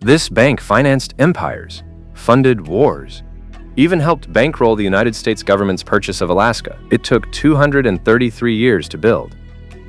This bank financed empires, funded wars, even helped bankroll the United States government's purchase of Alaska. It took 233 years to build.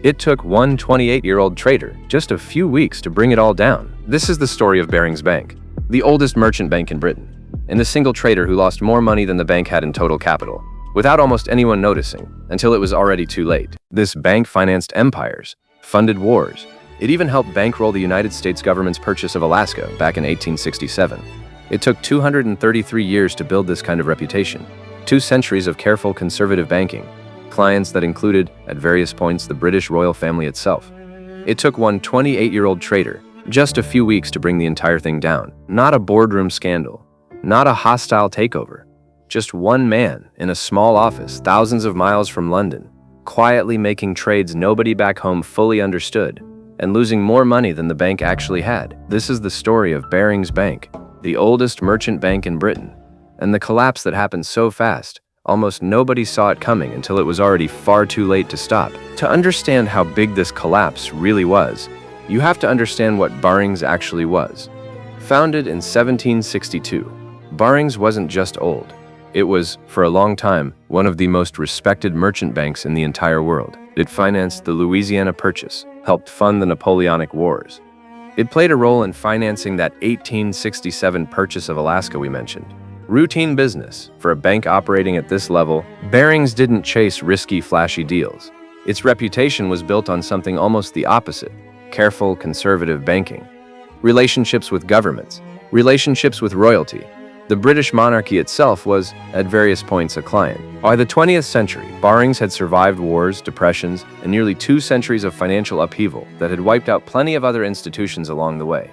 It took one 28-year-old trader just a few weeks to bring it all down. This is the story of Barings Bank, the oldest merchant bank in Britain, and the single trader who lost more money than the bank had in total capital, without almost anyone noticing, until it was already too late. This bank financed empires, funded wars. It even helped bankroll the United States government's purchase of Alaska back in 1867. It took 233 years to build this kind of reputation, 2 centuries of careful conservative banking, clients that included, at various points, the British royal family itself. It took one 28-year-old trader just a few weeks to bring the entire thing down. Not a boardroom scandal, not a hostile takeover, just one man in a small office thousands of miles from London, quietly making trades nobody back home fully understood, and losing more money than the bank actually had. This is the story of Barings Bank, the oldest merchant bank in Britain, and the collapse that happened so fast, almost nobody saw it coming until it was already far too late to stop. To understand how big this collapse really was, you have to understand what Barings actually was. Founded in 1762, Barings wasn't just old. It was, for a long time, one of the most respected merchant banks in the entire world. It financed the Louisiana Purchase, helped fund the Napoleonic Wars. It played a role in financing that 1867 purchase of Alaska we mentioned. Routine business. For a bank operating at this level, Barings didn't chase risky, flashy deals. Its reputation was built on something almost the opposite: careful, conservative banking. Relationships with governments, relationships with royalty. The British monarchy itself was, at various points, a client. By the 20th century, Barings had survived wars, depressions, and nearly 2 centuries of financial upheaval that had wiped out plenty of other institutions along the way.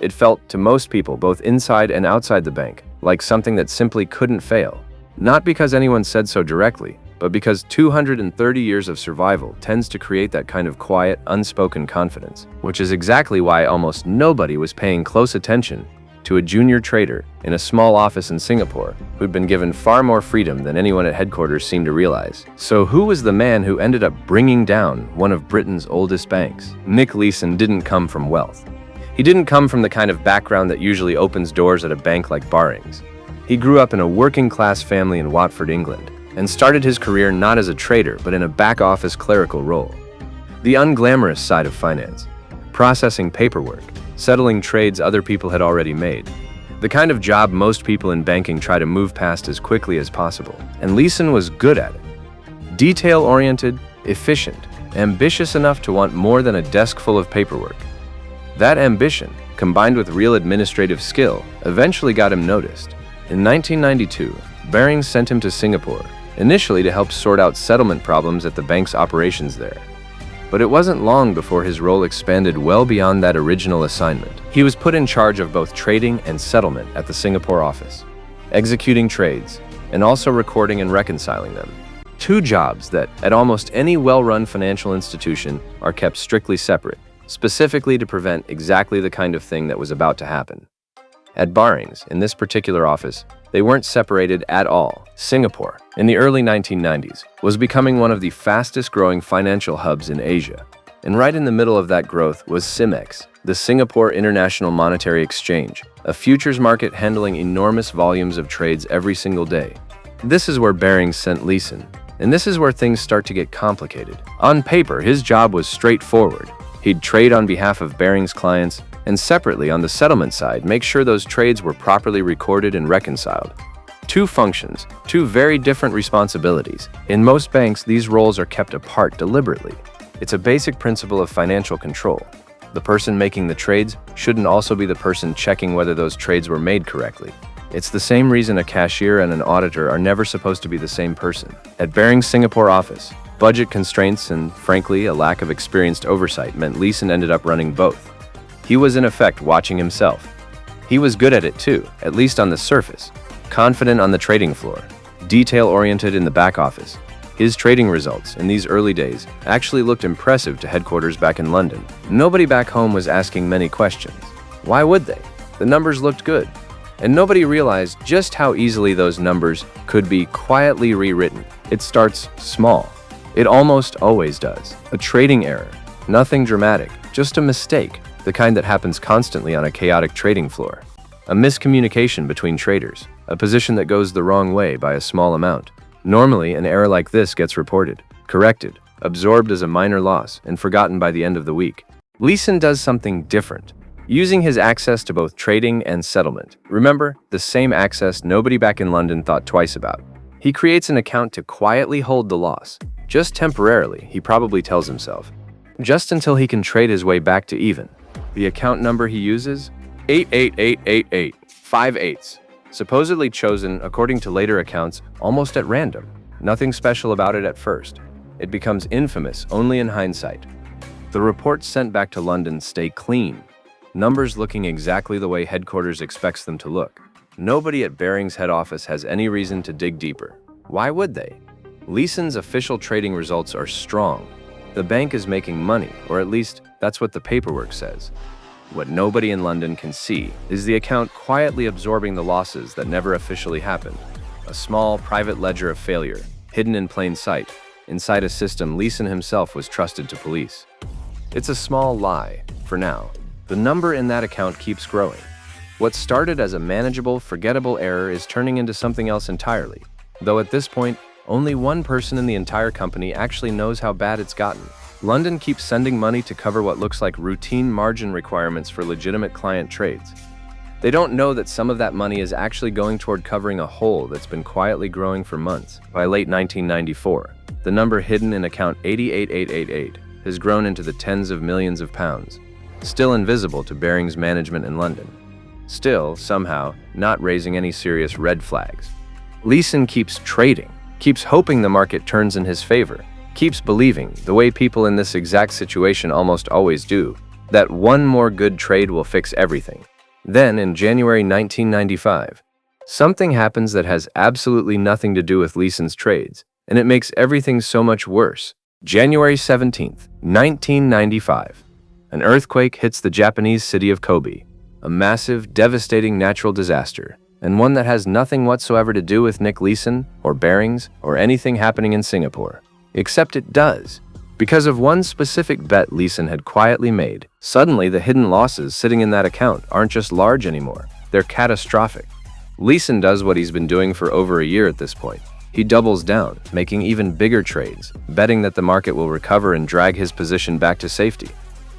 It felt, to most people, both inside and outside the bank, like something that simply couldn't fail. Not because anyone said so directly, but because 230 years of survival tends to create that kind of quiet, unspoken confidence, which is exactly why almost nobody was paying close attention to a junior trader in a small office in Singapore who'd been given far more freedom than anyone at headquarters seemed to realize. So who was the man who ended up bringing down one of Britain's oldest banks? Nick Leeson didn't come from wealth. He didn't come from the kind of background that usually opens doors at a bank like Barings. He grew up in a working-class family in Watford, England, and started his career not as a trader but in a back-office clerical role. The unglamorous side of finance, processing paperwork, settling trades other people had already made. The kind of job most people in banking try to move past as quickly as possible. And Leeson was good at it. Detail-oriented, efficient, ambitious enough to want more than a desk full of paperwork. That ambition, combined with real administrative skill, eventually got him noticed. In 1992, Barings sent him to Singapore, initially to help sort out settlement problems at the bank's operations there. But it wasn't long before his role expanded well beyond that original assignment. He was put in charge of both trading and settlement at the Singapore office, executing trades, and also recording and reconciling them. 2 jobs that, at almost any well-run financial institution, are kept strictly separate, specifically to prevent exactly the kind of thing that was about to happen. At Barings, in this particular office, they weren't separated at all. Singapore, in the early 1990s, was becoming one of the fastest-growing financial hubs in Asia. And right in the middle of that growth was SIMEX, the Singapore International Monetary Exchange, a futures market handling enormous volumes of trades every single day. This is where Barings sent Leeson, and this is where things start to get complicated. On paper, his job was straightforward. He'd trade on behalf of Barings clients, and separately on the settlement side, make sure those trades were properly recorded and reconciled. 2 functions, 2 very different responsibilities. In most banks, these roles are kept apart deliberately. It's a basic principle of financial control. The person making the trades shouldn't also be the person checking whether those trades were made correctly. It's the same reason a cashier and an auditor are never supposed to be the same person. At Barings' Singapore office, budget constraints and, frankly, a lack of experienced oversight meant Leeson ended up running both. He was in effect watching himself. He was good at it too, at least on the surface, confident on the trading floor, detail-oriented in the back office. His trading results in these early days actually looked impressive to headquarters back in London. Nobody back home was asking many questions. Why would they? The numbers looked good. And nobody realized just how easily those numbers could be quietly rewritten. It starts small. It almost always does. A trading error. Nothing dramatic, just a mistake. the kind that happens constantly on a chaotic trading floor. A miscommunication between traders, a position that goes the wrong way by a small amount. Normally, an error like this gets reported, corrected, absorbed as a minor loss, and forgotten by the end of the week. Leeson does something different, using his access to both trading and settlement. Remember, the same access nobody back in London thought twice about. He creates an account to quietly hold the loss, just temporarily, he probably tells himself, just until he can trade his way back to even. The account number he uses? 88888, 5 8s. Supposedly chosen, according to later accounts, almost at random. Nothing special about it at first. It becomes infamous only in hindsight. The reports sent back to London stay clean, numbers looking exactly the way headquarters expects them to look. Nobody at Barings' head office has any reason to dig deeper. Why would they? Leeson's official trading results are strong. The bank is making money, or at least that's what the paperwork says. What nobody in London can see is the account quietly absorbing the losses that never officially happened. A small, private ledger of failure, hidden in plain sight, inside a system Leeson himself was trusted to police. It's a small lie, for now. The number in that account keeps growing. What started as a manageable, forgettable error is turning into something else entirely, though at this point, only one person in the entire company actually knows how bad it's gotten. London keeps sending money to cover what looks like routine margin requirements for legitimate client trades. They don't know that some of that money is actually going toward covering a hole that's been quietly growing for months. By late 1994, the number hidden in account 88888 has grown into the tens of millions of pounds, still invisible to Barings management in London. Still, somehow, not raising any serious red flags. Leeson keeps trading, keeps hoping the market turns in his favor, keeps believing, the way people in this exact situation almost always do, that one more good trade will fix everything. Then, in January 1995, something happens that has absolutely nothing to do with Leeson's trades, and it makes everything so much worse. January 17th, 1995. An earthquake hits the Japanese city of Kobe, a massive, devastating natural disaster, and one that has nothing whatsoever to do with Nick Leeson, or Barings, or anything happening in Singapore. Except it does. Because of one specific bet Leeson had quietly made, suddenly the hidden losses sitting in that account aren't just large anymore, they're catastrophic. Leeson does what he's been doing for over a year at this point. He doubles down, making even bigger trades, betting that the market will recover and drag his position back to safety.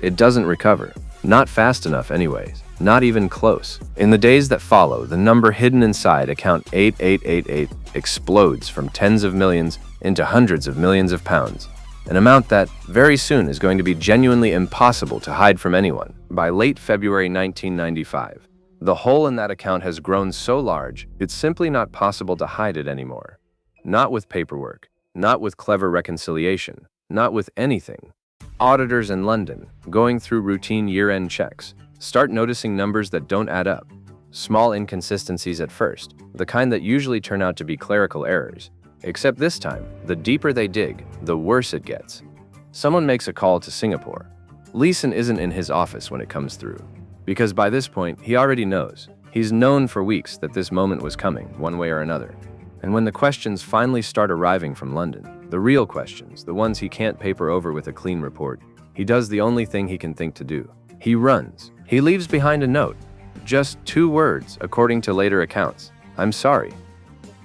It doesn't recover. Not fast enough anyways. Not even close. In the days that follow, the number hidden inside account 8888 explodes from tens of millions into hundreds of millions of pounds, an amount that, very soon, is going to be genuinely impossible to hide from anyone. By late February 1995, the hole in that account has grown so large, it's simply not possible to hide it anymore. Not with paperwork, not with clever reconciliation, not with anything. Auditors in London, going through routine year-end checks, start noticing numbers that don't add up. Small inconsistencies at first, the kind that usually turn out to be clerical errors. Except this time, the deeper they dig, the worse it gets. Someone makes a call to Singapore. Leeson isn't in his office when it comes through, because by this point, he already knows. He's known for weeks that this moment was coming, one way or another. And when the questions finally start arriving from London, the real questions, the ones he can't paper over with a clean report, he does the only thing he can think to do. He runs. He leaves behind a note. Just 2 words, according to later accounts. I'm sorry.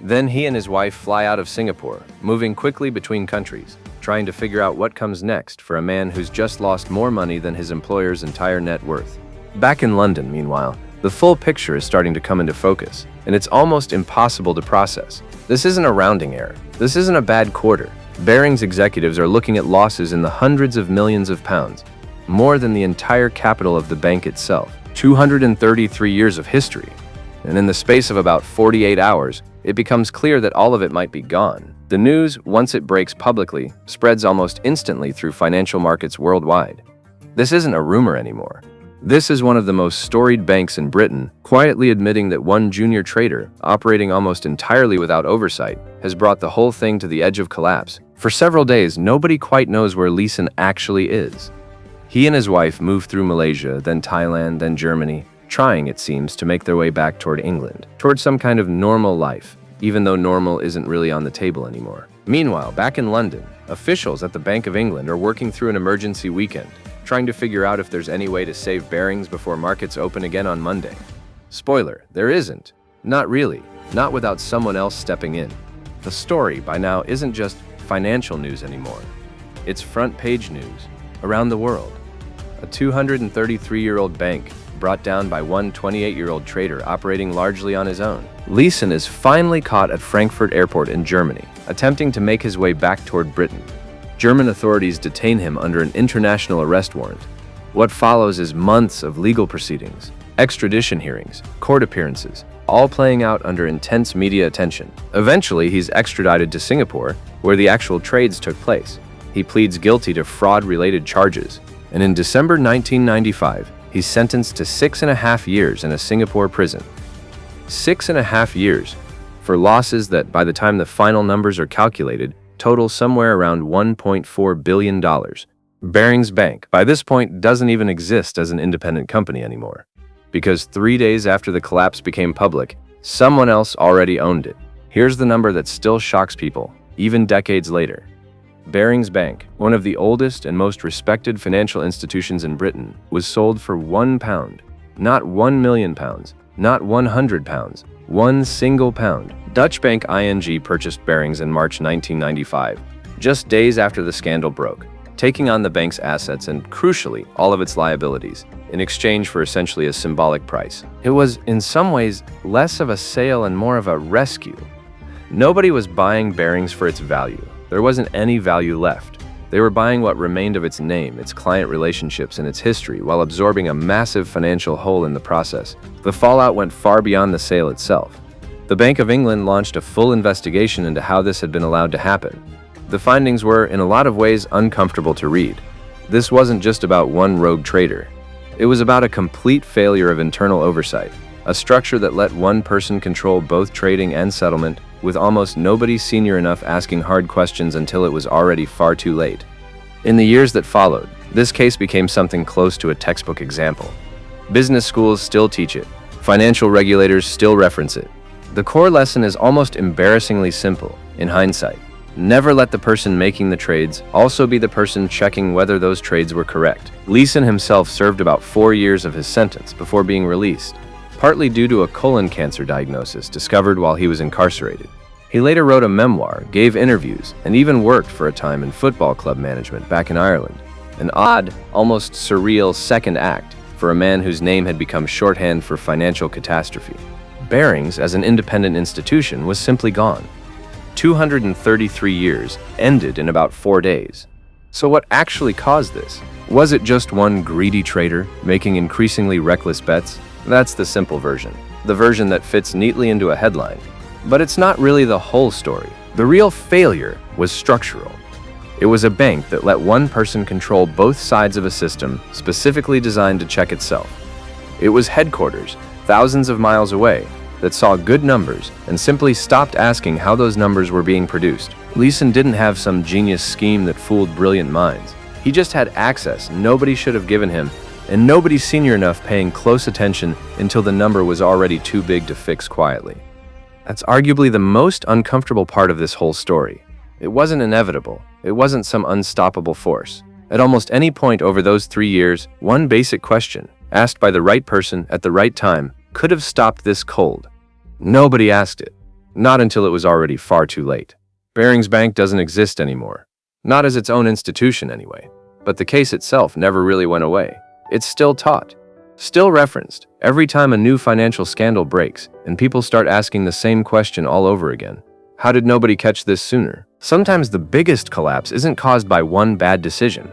Then he and his wife fly out of Singapore, moving quickly between countries, trying to figure out what comes next for a man who's just lost more money than his employer's entire net worth. Back in London, meanwhile, the full picture is starting to come into focus, and it's almost impossible to process. This isn't a rounding error. This isn't a bad quarter. Barings executives are looking at losses in the hundreds of millions of pounds, more than the entire capital of the bank itself. 233 years of history. And in the space of about 48 hours, it becomes clear that all of it might be gone. The news, once it breaks publicly, spreads almost instantly through financial markets worldwide. This isn't a rumor anymore. This is one of the most storied banks in Britain, quietly admitting that one junior trader, operating almost entirely without oversight, has brought the whole thing to the edge of collapse. For several days, nobody quite knows where Leeson actually is. He and his wife move through Malaysia, then Thailand, then Germany, trying, it seems, to make their way back toward England, toward some kind of normal life, even though normal isn't really on the table anymore. Meanwhile, back in London, officials at the Bank of England are working through an emergency weekend, trying to figure out if there's any way to save Barings before markets open again on Monday. Spoiler, there isn't. Not really, not without someone else stepping in. The story by now isn't just financial news anymore. It's front-page news around the world. A 233-year-old bank brought down by one 28-year-old trader operating largely on his own. Leeson is finally caught at Frankfurt Airport in Germany, attempting to make his way back toward Britain. German authorities detain him under an international arrest warrant. What follows is months of legal proceedings, extradition hearings, court appearances, all playing out under intense media attention. Eventually, he's extradited to Singapore, where the actual trades took place. He pleads guilty to fraud-related charges, and in December 1995, he's sentenced to 6.5 years in a Singapore prison. 6.5 years for losses that, by the time the final numbers are calculated, total somewhere around $1.4 billion. Barings Bank, by this point, doesn't even exist as an independent company anymore, because 3 days after the collapse became public, someone else already owned it. Here's the number that still shocks people, even decades later. Barings Bank, one of the oldest and most respected financial institutions in Britain, was sold for £1, not £1 million, not £100, one single pound. Dutch bank ING purchased Barings in March 1995, just days after the scandal broke, taking on the bank's assets and, crucially, all of its liabilities, in exchange for essentially a symbolic price. It was, in some ways, less of a sale and more of a rescue. Nobody was buying Barings for its value. There wasn't any value left. They were buying what remained of its name, its client relationships, and its history, while absorbing a massive financial hole in the process. The fallout went far beyond the sale itself. The Bank of England launched a full investigation into how this had been allowed to happen. The findings were, in a lot of ways, uncomfortable to read. This wasn't just about one rogue trader. It was about a complete failure of internal oversight, a structure that let one person control both trading and settlement, with almost nobody senior enough asking hard questions until it was already far too late. In the years that followed, this case became something close to a textbook example. Business schools still teach it. Financial regulators still reference it. The core lesson is almost embarrassingly simple, in hindsight. Never let the person making the trades also be the person checking whether those trades were correct. Leeson himself served about 4 years of his sentence before being released, partly due to a colon cancer diagnosis discovered while he was incarcerated. He later wrote a memoir, gave interviews, and even worked for a time in football club management back in Ireland. An odd, almost surreal second act for a man whose name had become shorthand for financial catastrophe. Barings, as an independent institution, was simply gone. 233 years ended in about 4 days. So what actually caused this? Was it just one greedy trader making increasingly reckless bets? That's the simple version, the version that fits neatly into a headline. But it's not really the whole story. The real failure was structural. It was a bank that let one person control both sides of a system specifically designed to check itself. It was headquarters, thousands of miles away, that saw good numbers and simply stopped asking how those numbers were being produced. Leeson didn't have some genius scheme that fooled brilliant minds. He just had access nobody should have given him, and nobody senior enough paying close attention until the number was already too big to fix quietly. That's arguably the most uncomfortable part of this whole story. It wasn't inevitable. It wasn't some unstoppable force. At almost any point over those 3 years, one basic question, asked by the right person at the right time, could have stopped this cold. Nobody asked it. Not until it was already far too late. Barings Bank doesn't exist anymore. Not as its own institution, anyway. But the case itself never really went away. It's still taught, still referenced, every time a new financial scandal breaks, and people start asking the same question all over again. How did nobody catch this sooner? Sometimes the biggest collapse isn't caused by one bad decision.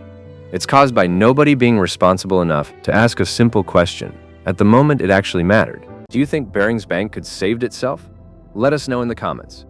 It's caused by nobody being responsible enough to ask a simple question at the moment it actually mattered. Do you think Barings Bank could have saved itself? Let us know in the comments.